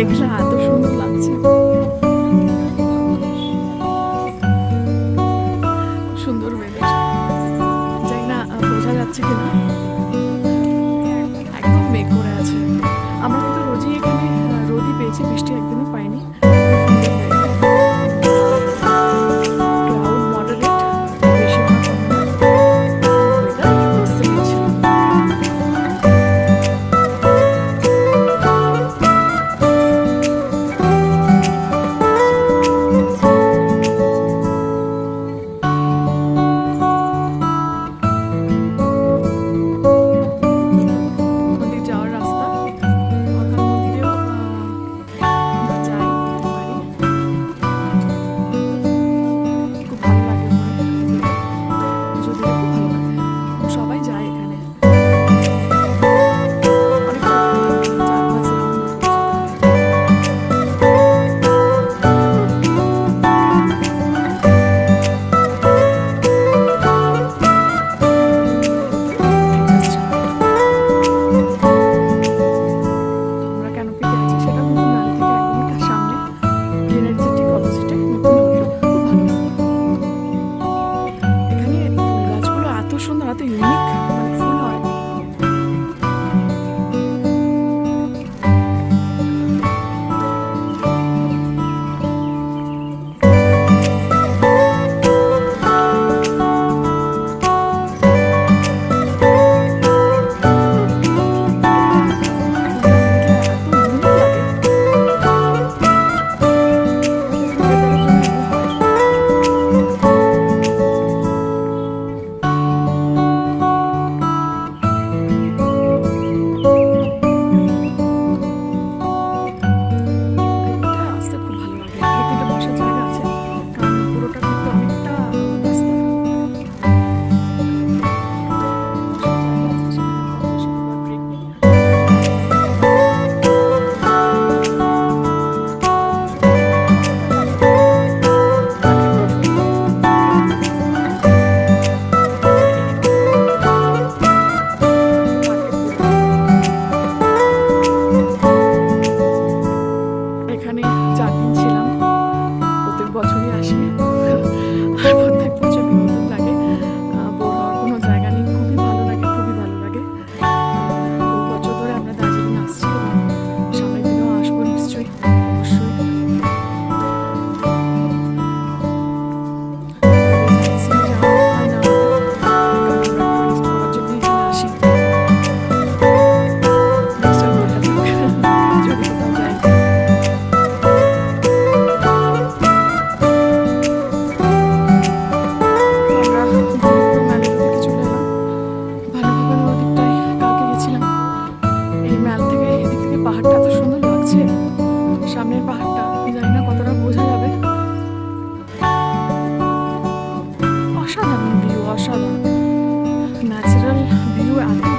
মেঘলা এত সুন্দর লাগছে, সুন্দর ওয়েদার। জানি না বোঝা যাচ্ছে কিনা, একদম মেঘ করে আছে। আমরা কিন্তু রোজই এখানে রোদই পেয়েছি, বৃষ্টি একদিনও পাইনি। সুন্দর, এত ইউনিক ফুল হয়। এখানে 4 দিন ছিলাম, প্রত্যেক বছরই আসি আর প্রত্যেক বছরই নতুন লাগে। বোর হওয়ার কোনো জায়গা নেই, খুবই ভালো লাগে, খুবই ভালো লাগে। 2 বছর ধরে আমরা দার্জিলিং আসছি এবং সামনের দিনেও আসবো নিশ্চয়ই, অবশ্যই। পাহাড়টা এত সুন্দর লাগছে, সামনের পাহাড়টা জানি না কতটা বোঝা যাবে। অসাধারণ ভিউ, অসাধারণ ন্যাচারাল ভিউ, এত